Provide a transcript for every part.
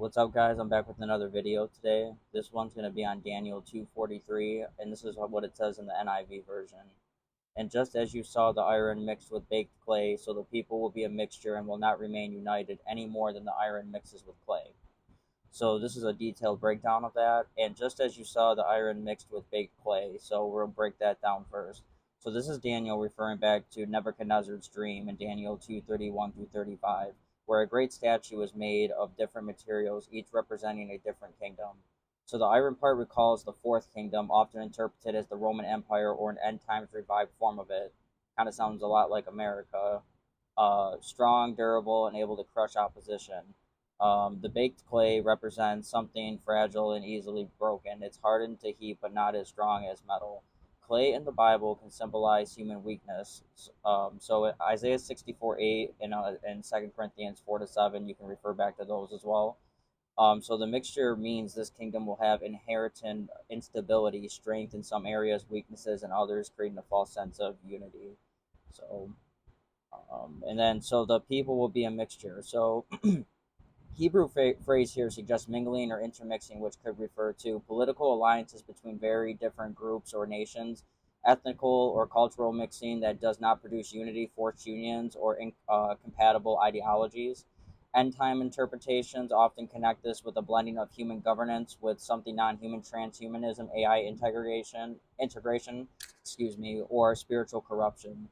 What's up, guys? I'm back with another video today. This one's going to be on Daniel 2:43, and this is what it says in the NIV version. And just as you saw the iron mixed with baked clay, so the people will be a mixture and will not remain united any more than the iron mixes with clay. So this is a detailed breakdown of that. And just as you saw the iron mixed with baked clay, so we'll break that down first. So this is Daniel referring back to Nebuchadnezzar's dream in Daniel 2:31 through 35, where a great statue was made of different materials, each representing a different kingdom. So the iron part recalls the fourth kingdom, often interpreted as the Roman Empire or an end times revived form of it. Kind of sounds a lot like America. Strong, durable, and able to crush opposition. The baked clay represents something fragile and easily broken. It's hardened to heat, but not as strong as metal. Clay in the Bible can symbolize human weakness. So Isaiah 64:8 and 2 Corinthians 4-7, you can refer back to those as well. So the mixture means this kingdom will have inherent instability, strength in some areas, weaknesses in others, creating a false sense of unity. So, so the people will be a mixture. So Hebrew phrase here suggests mingling or intermixing, which could refer to political alliances between very different groups or nations, ethnical or cultural mixing that does not produce unity, forced unions, or incompatible ideologies. End time interpretations often connect this with a blending of human governance with something non-human, transhumanism, AI integration, or spiritual corruption.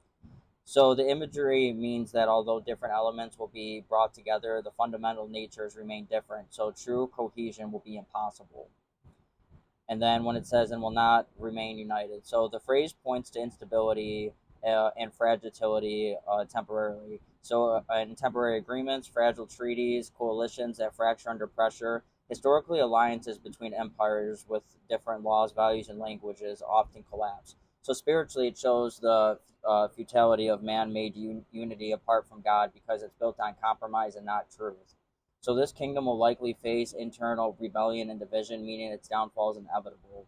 So the imagery means that although different elements will be brought together, the fundamental natures remain different. So true cohesion will be impossible. And then when it says and will not remain united, so the phrase points to instability and fragility temporarily. So in temporary agreements, fragile treaties, coalitions that fracture under pressure, historically alliances between empires with different laws, values, and languages often collapse. So spiritually, it shows the futility of man-made unity apart from God because it's built on compromise and not truth. So this kingdom will likely face internal rebellion and division, meaning its downfall is inevitable.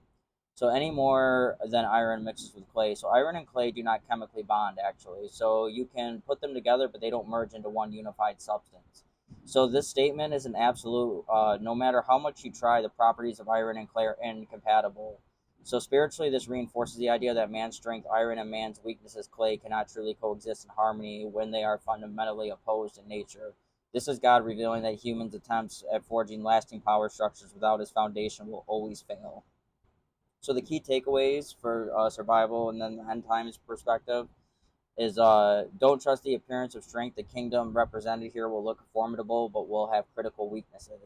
So any more than iron mixes with clay. So iron and clay do not chemically bond, actually. So you can put them together, but they don't merge into one unified substance. So this statement is an absolute. No matter how much you try, the properties of iron and clay are incompatible. So spiritually, this reinforces the idea that man's strength, iron, and man's weaknesses, clay, cannot truly coexist in harmony when they are fundamentally opposed in nature. This is God revealing that humans' attempts at forging lasting power structures without his foundation will always fail. So the key takeaways for survival and then the end times perspective is don't trust the appearance of strength. The kingdom represented here will look formidable, but will have critical weaknesses.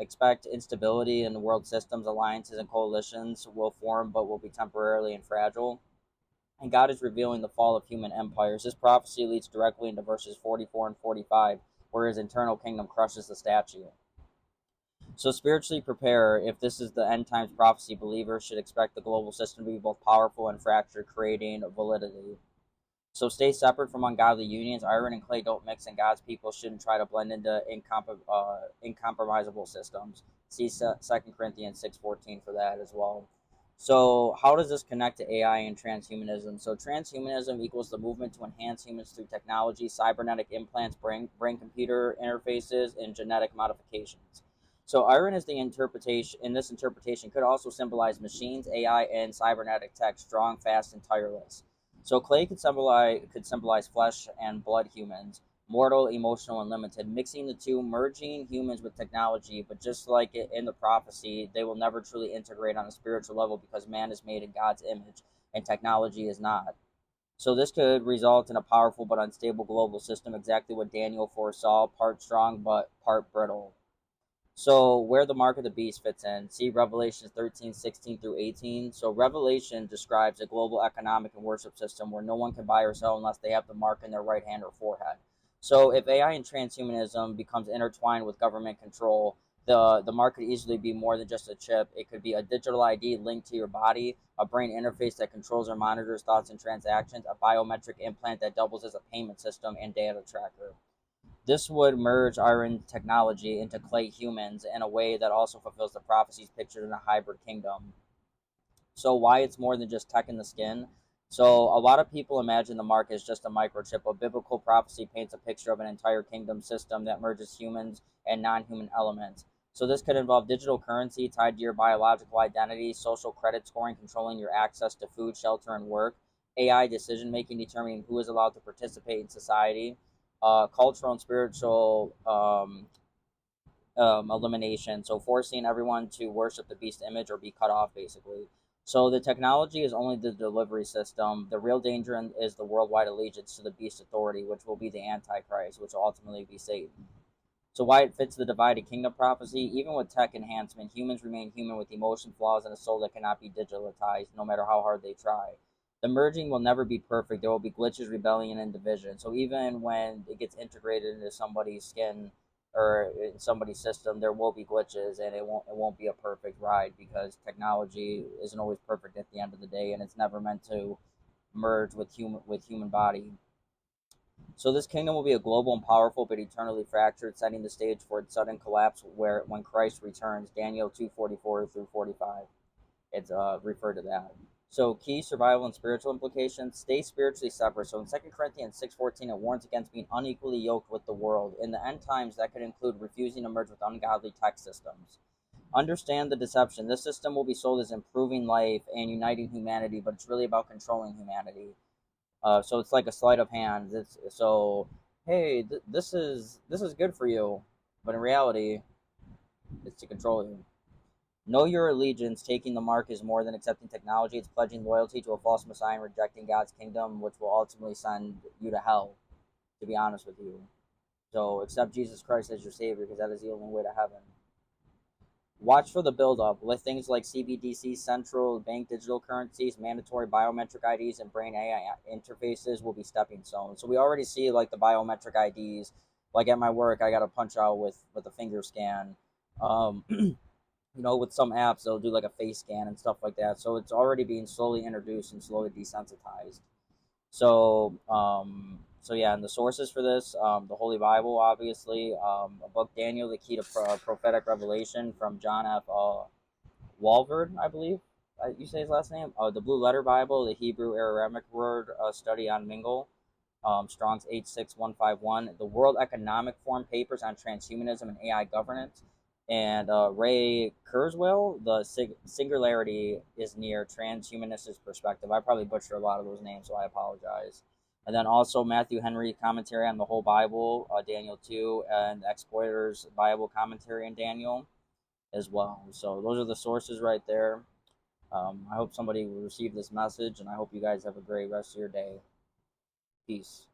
Expect instability in the world systems, alliances, and coalitions will form, but will be temporarily and fragile. And God is revealing the fall of human empires. This prophecy leads directly into verses 44 and 45, where his internal kingdom crushes the statue. So spiritually prepare. If this is the end times prophecy, believers should expect the global system to be both powerful and fractured, creating validity. So stay separate from ungodly unions. Iron and clay don't mix, and God's people shouldn't try to blend into incompromisable systems. See 2 Corinthians 6:14 for that as well. So how does this connect to AI and transhumanism? So transhumanism equals the movement to enhance humans through technology, cybernetic implants, brain-computer interfaces, and genetic modifications. So iron is the interpretation. In this interpretation, could also symbolize machines, AI, and cybernetic tech, strong, fast, and tireless. So clay could symbolize flesh and blood humans, mortal, emotional, and limited, mixing the two, merging humans with technology. But just like in the prophecy, they will never truly integrate on a spiritual level because man is made in God's image and technology is not. So this could result in a powerful but unstable global system, exactly what Daniel foresaw, part strong but part brittle. So where the mark of the beast fits in, see Revelations 13:16 through 18. So Revelation describes a global economic and worship system where no one can buy or sell unless they have the mark in their right hand or forehead. So if AI and transhumanism becomes intertwined with government control, the mark could easily be more than just a chip. It could be a digital ID linked to your body, a brain interface that controls or monitors thoughts and transactions, a biometric implant that doubles as a payment system and data tracker. This would merge iron technology into clay humans in a way that also fulfills the prophecies pictured in a hybrid kingdom. So why it's more than just tech in the skin? So a lot of people imagine the mark as just a microchip, but biblical prophecy paints a picture of an entire kingdom system that merges humans and non-human elements. So this could involve digital currency tied to your biological identity, social credit scoring controlling your access to food, shelter, and work, AI decision making determining who is allowed to participate in society, cultural and spiritual elimination, so forcing everyone to worship the beast image or be cut off, basically. So the technology is only the delivery system. The real danger is the worldwide allegiance to the beast authority, which will be the Antichrist, which will ultimately be Satan. So why it fits the divided kingdom prophecy, even with tech enhancement, humans remain human with emotion, flaws, and a soul that cannot be digitalized, no matter how hard they try. The merging will never be perfect. There will be glitches, rebellion, and division. So even when it gets integrated into somebody's skin or in somebody's system, there will be glitches, and it won't be a perfect ride because technology isn't always perfect at the end of the day, and it's never meant to merge with human body. So this kingdom will be a global and powerful but eternally fractured, setting the stage for its sudden collapse where when Christ returns. Daniel 2:44 through 45. It's referred to that. So key survival and spiritual implications: stay spiritually separate. So in 2 Corinthians 6:14, it warns against being unequally yoked with the world. In the end times, that could include refusing to merge with ungodly tech systems. Understand the deception. This system will be sold as improving life and uniting humanity, but it's really about controlling humanity. So it's like a sleight of hand. Hey, this is good for you, but in reality, it's to control you. Know your allegiance. Taking the mark is more than accepting technology. It's pledging loyalty to a false messiah and rejecting God's kingdom, which will ultimately send you to hell, to be honest with you. So accept Jesus Christ as your Savior, because that is the only way to heaven. Watch for the buildup with things like CBDC, central bank digital currencies, mandatory biometric IDs, and brain AI interfaces will be stepping stones. So we already see like the biometric IDs. Like at my work, I got to punch out with a finger scan. With some apps, they'll do like a face scan and stuff like that. So it's already being slowly introduced and slowly desensitized. So yeah, and the sources for this, the Holy Bible, obviously, a book Daniel, the key to prophetic revelation from John F. Walvoord, I believe you say his last name. The Blue Letter Bible, the Hebrew Aramaic word study on Mingle, Strong's 86151, the World Economic Forum papers on transhumanism and AI governance, and Ray Kurzweil, the singularity is near transhumanist perspective. I probably butchered a lot of those names, so I apologize. And then also Matthew Henry commentary on the whole Bible, Daniel 2, and Exploiter's Bible commentary in Daniel as well. So those are the sources right there. I hope somebody will receive this message, and I hope you guys have a great rest of your day. Peace.